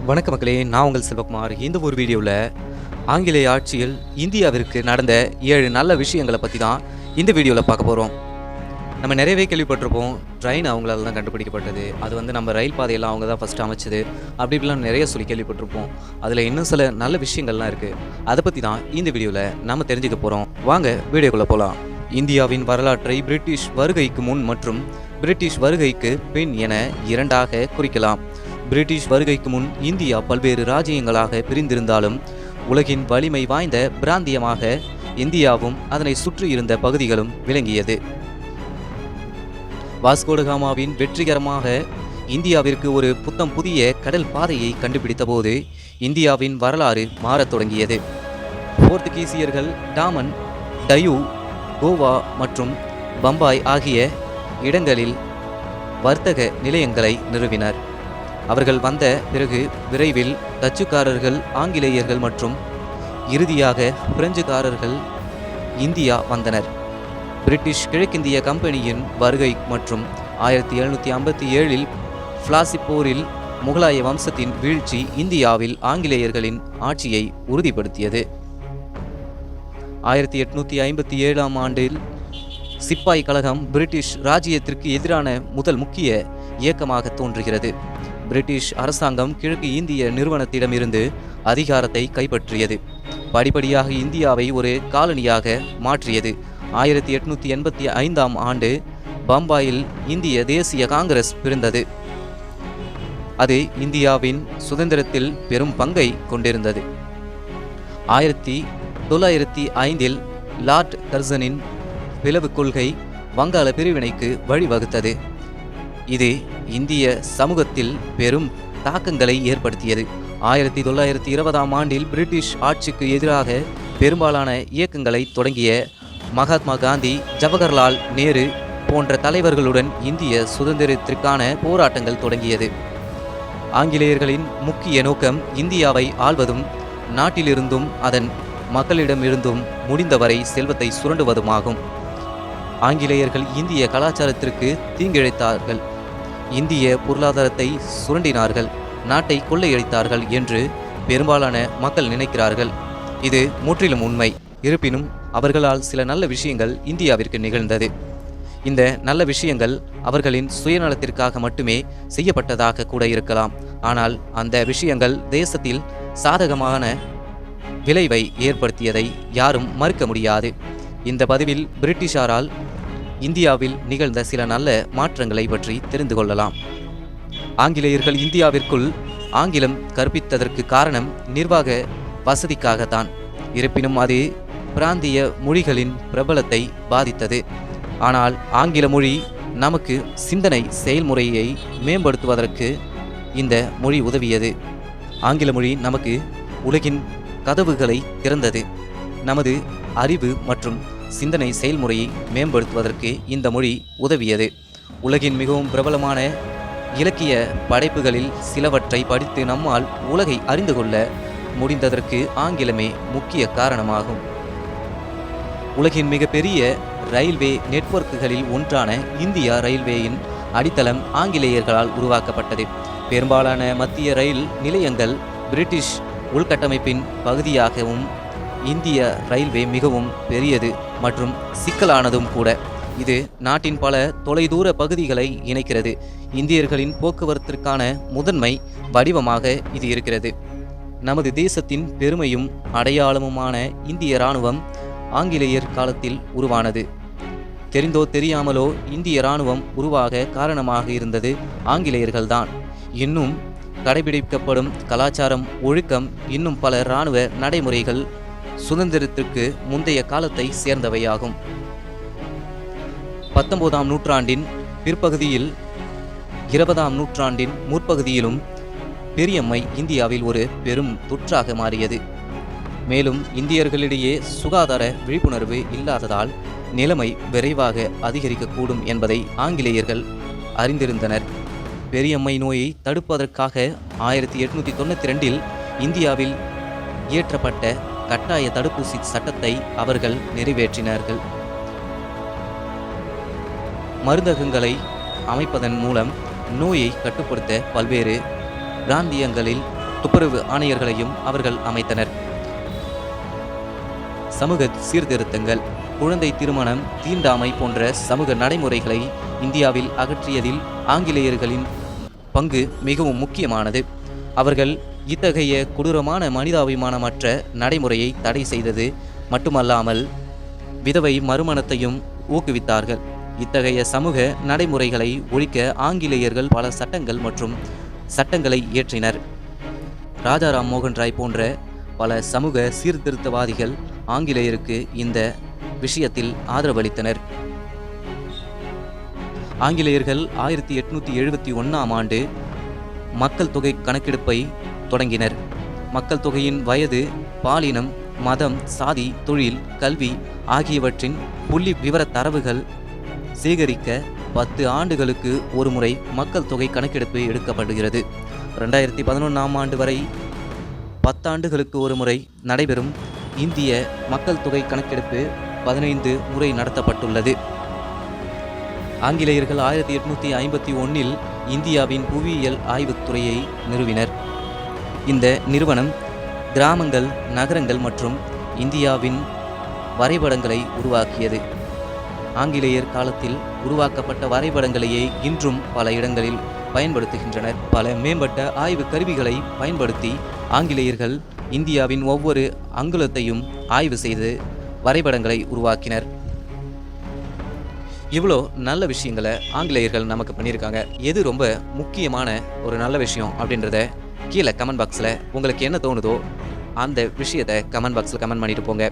வணக்க மக்களே, நான் உங்கள் செல்வகுமார். இந்த ஒரு வீடியோவில் ஆங்கிலேய ஆட்சியில் இந்தியாவிற்கு நடந்த 7 நல்ல விஷயங்களை பற்றி தான் இந்த வீடியோவில் பார்க்க போகிறோம். நம்ம நிறையவே கேள்விப்பட்டிருப்போம், ட்ரெயின் அவங்களால தான் கண்டுபிடிக்கப்பட்டது, அது நம்ம ரயில் பாதையெல்லாம் அவங்க தான் ஃபஸ்ட்டு அமைச்சது, அப்படி இப்படிலாம் நிறைய சொல்லி கேள்விப்பட்டிருப்போம். அதில் இன்னும் சில நல்ல விஷயங்கள்லாம் இருக்குது. அதை பற்றி தான் இந்த வீடியோவில் நம்ம தெரிஞ்சுக்க போகிறோம். வாங்க வீடியோக்குள்ளே போகலாம். இந்தியாவின் வரலாற்றை பிரிட்டிஷ் வருகைக்கு முன் மற்றும் பிரிட்டிஷ் வருகைக்கு பின் என இரண்டாக குறிக்கலாம். பிரிட்டிஷ் வருகைக்கு முன் இந்தியா பல்வேறு ராஜ்யங்களாக பிரிந்திருந்தாலும் உலகின் வலிமை வாய்ந்த பிராந்தியமாக இந்தியாவும் அதனை சுற்றி இருந்த பகுதிகளும் விளங்கியது. வாஸ்கோடகாமாவின் வெற்றிகரமாக இந்தியாவிற்கு ஒரு புத்தம் புதிய கடல் பாதையை கண்டுபிடித்த போது இந்தியாவின் வரலாறு மாறத் தொடங்கியது. போர்த்துகீசியர்கள் டாமன், டயூ, கோவா மற்றும் பம்பாய் ஆகிய இடங்களில் வர்த்தக நிலையங்களை நிறுவினர். அவர்கள் வந்த பிறகு விரைவில் டச்சுக்காரர்கள், ஆங்கிலேயர்கள் மற்றும் இறுதியாக பிரெஞ்சுக்காரர்கள் இந்தியா வந்தனர். பிரிட்டிஷ் கிழக்கிந்திய கம்பெனியின் வருகை மற்றும் 1757 பிளாசி போரில் முகலாய வம்சத்தின் வீழ்ச்சி இந்தியாவில் ஆங்கிலேயர்களின் ஆட்சியை உறுதிப்படுத்தியது. 1857 ஆண்டில் சிப்பாய் கழகம் பிரிட்டிஷ் ராஜ்யத்திற்கு எதிரான முதல் முக்கிய இயக்கமாக தோன்றுகிறது. பிரிட்டிஷ் அரசாங்கம் கிழக்கு இந்திய நிறுவனத்திடமிருந்து அதிகாரத்தை கைப்பற்றியது. படிப்படியாக இந்தியாவை ஒரு காலனியாக மாற்றியது. 1885 ஆண்டு பம்பாயில் இந்திய தேசிய காங்கிரஸ் பிறந்தது. அது இந்தியாவின் சுதந்திரத்தில் பெரும் பங்கை கொண்டிருந்தது. 1905 லார்ட் கர்சனின் பிளவு கொள்கை வங்காள பிரிவினைக்கு வழிவகுத்தது. இது இந்திய சமூகத்தில் பெரும் தாக்கங்களை ஏற்படுத்தியது. 1920 ஆண்டில் பிரிட்டிஷ் ஆட்சிக்கு எதிராக பெரும்பாலான இயக்கங்களை தொடங்கிய மகாத்மா காந்தி, ஜவஹர்லால் நேரு போன்ற தலைவர்களுடன் இந்திய சுதந்திரத்திற்கான போராட்டங்கள் தொடங்கியது. ஆங்கிலேயர்களின் முக்கிய நோக்கம் இந்தியாவை ஆள்வதும் நாட்டிலிருந்தும் அதன் மக்களிடமிருந்தும் முடிந்தவரை செல்வத்தை சுரண்டுவதுமாகும். ஆங்கிலேயர்கள் இந்திய கலாச்சாரத்திற்கு தீங்கிழைத்தார்கள், இந்திய பொருளாதாரத்தை சுரண்டினார்கள், நாட்டை கொள்ளையடித்தார்கள் என்று பெரும்பாலான மக்கள் நினைக்கிறார்கள். இது முற்றிலும் உண்மை. இருப்பினும் அவர்களால் சில நல்ல விஷயங்கள் இந்தியாவிற்கு நிகழ்ந்தது. இந்த நல்ல விஷயங்கள் அவர்களின் சுயநலத்திற்காக மட்டுமே செய்யப்பட்டதாக கூட இருக்கலாம். ஆனால் அந்த விஷயங்கள் தேசத்தில் சாதகமான விளைவை ஏற்படுத்தியதை யாரும் மறுக்க முடியாது. இந்த பதிவில் பிரிட்டிஷாரால் இந்தியாவில் நிகழ்ந்த சில நல்ல மாற்றங்களை பற்றி தெரிந்து கொள்ளலாம். ஆங்கிலேயர்கள் இந்தியாவிற்குள் ஆங்கிலம் கற்பித்ததற்கு காரணம் நிர்வாக வசதிக்காகத்தான். இருப்பினும் அது பிராந்திய மொழிகளின் பிரபலத்தை பாதித்தது. ஆனால் ஆங்கில மொழி நமக்கு சிந்தனை செயல்முறையை மேம்படுத்துவதற்கு இந்த மொழி உதவியது. ஆங்கில மொழி நமக்கு உலகின் கதவுகளை திறந்தது. நமது அறிவு மற்றும் சிந்தனை செயல்முறையை மேம்படுத்துவதற்கு இந்த மொழி உதவியது. உலகின் மிகவும் பிரபலமான இலக்கிய படைப்புகளில் சிலவற்றை படித்து நம்மால் உலகை அறிந்து கொள்ள முடிந்ததற்கு ஆங்கிலமே முக்கிய காரணமாகும். உலகின் மிகப்பெரிய ரயில்வே நெட்வொர்க்குகளில் ஒன்றான இந்தியா ரயில்வேயின் அடித்தளம் ஆங்கிலேயர்களால் உருவாக்கப்பட்டது. பெரும்பாலான மத்திய ரயில் நிலையங்கள் பிரிட்டிஷ் உள்கட்டமைப்பின் பகுதியாகவும் இந்திய ரயில்வே மிகவும் பெரியது மற்றும் சிக்கலானதும் கூட. இது நாட்டின் பல தொலைதூர பகுதிகளை இணைக்கிறது. இந்தியர்களின் போக்குவரத்திற்கான முதன்மை வடிவமாக இது இருக்கிறது. நமது தேசத்தின் பெருமையும் அடையாளமுமான இந்திய இராணுவம் ஆங்கிலேயர் காலத்தில் உருவானது. தெரிந்தோ தெரியாமலோ இந்திய இராணுவம் உருவாக காரணமாக இருந்தது ஆங்கிலேயர்கள்தான். இன்னும் கடைபிடிக்கப்படும் கலாச்சாரம், ஒழுக்கம், இன்னும் பல இராணுவ நடைமுறைகள் சுதந்திரத்திற்கு முந்தைய காலத்தை சேர்ந்தவையாகும். 19ஆம் நூற்றாண்டின் பிற்பகுதியில் 20ஆம் நூற்றாண்டின் முற்பகுதியிலும் பெரியம்மை இந்தியாவில் ஒரு பெரும் தொற்றாக மாறியது. மேலும் இந்தியர்களிடையே சுகாதார விழிப்புணர்வு இல்லாததால் நிலைமை விரைவாக அதிகரிக்கக்கூடும் என்பதை ஆங்கிலேயர்கள் அறிந்திருந்தனர். பெரியம்மை நோயை தடுப்பதற்காக 1892 இந்தியாவில் இயற்றப்பட்ட கட்டாய தடுப்பூசி சட்டத்தை அவர்கள் நிறைவேற்றினார்கள். மருந்தகங்களை அமைப்பதன் மூலம் நோயை கட்டுப்படுத்த பல்வேறு பிராந்தியங்களில் துப்புரவு ஆணையர்களையும் அவர்கள் அமைத்தனர். சமூக சீர்திருத்தங்கள், குழந்தை திருமணம், தீண்டாமை போன்ற சமூக நடைமுறைகளை இந்தியாவில் அகற்றியதில் ஆங்கிலேயர்களின் பங்கு மிகவும் முக்கியமானது. அவர்கள் இத்தகைய கொடூரமான மனிதாபிமானமற்ற நடைமுறையை தடை செய்தது மட்டுமல்லாமல் விதவை மறுமணத்தையும் ஊக்குவித்தார்கள். இத்தகைய சமூக நடைமுறைகளை ஒழிக்க ஆங்கிலேயர்கள் பல சட்டங்கள் மற்றும் சட்டங்களை இயற்றினர். ராஜாராம் மோகன் ராய் போன்ற பல சமூக சீர்திருத்தவாதிகள் ஆங்கிலேயருக்கு இந்த விஷயத்தில் ஆதரவளித்தனர். ஆங்கிலேயர்கள் 1871ஆம் ஆண்டு மக்கள் தொகை கணக்கெடுப்பை தொடங்கினர். மக்கள் தொகையின் வயது, பாலினம், மதம், சாதி, தொழில், கல்வி ஆகியவற்றின் புள்ளி விவர தரவுகள் சேகரிக்க 10 ஆண்டுகளுக்கு ஒரு முறை மக்கள் தொகை கணக்கெடுப்பு எடுக்கப்படுகிறது. 2011ஆம் ஆண்டு வரை 10 ஆண்டுகளுக்கு ஒரு முறை நடைபெறும் இந்திய மக்கள் தொகை கணக்கெடுப்பு 15 முறை நடத்தப்பட்டுள்ளது. ஆங்கிலேயர்கள் 1851இல் இந்தியாவின் புவியியல் ஆய்வுத்துறையை நிறுவினர். இந்த நிறுவனம் கிராமங்கள், நகரங்கள் மற்றும் இந்தியாவின் வரைபடங்களை உருவாக்கியது. ஆங்கிலேயர் காலத்தில் உருவாக்கப்பட்ட வரைபடங்களையே இன்றும் பல இடங்களில் பயன்படுத்துகின்றனர். பல மேம்பட்ட ஆய்வு கருவிகளை பயன்படுத்தி ஆங்கிலேயர்கள் இந்தியாவின் ஒவ்வொரு அங்குலத்தையும் ஆய்வு செய்து வரைபடங்களை உருவாக்கினர். இவ்வளோ நல்ல விஷயங்களை ஆங்கிலேயர்கள் நமக்கு பண்ணியிருக்காங்க. எது ரொம்ப முக்கியமான ஒரு நல்ல விஷயம் அப்படின்றத கீழே கமெண்ட் பாக்ஸில் உங்களுக்கு என்ன தோணுதோ அந்த விஷயத்தை கமெண்ட் பாக்ஸில் கமெண்ட் பண்ணிட்டு போங்க.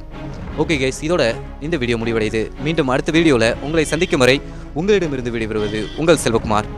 ஓகே கைஸ், இதோட இந்த வீடியோ முடிவடையுது. மீண்டும் அடுத்த வீடியோவில் உங்களை சந்திக்கும் வரை உங்களிடமிருந்து விடைபெறுவது உங்கள் செல்வகுமார்.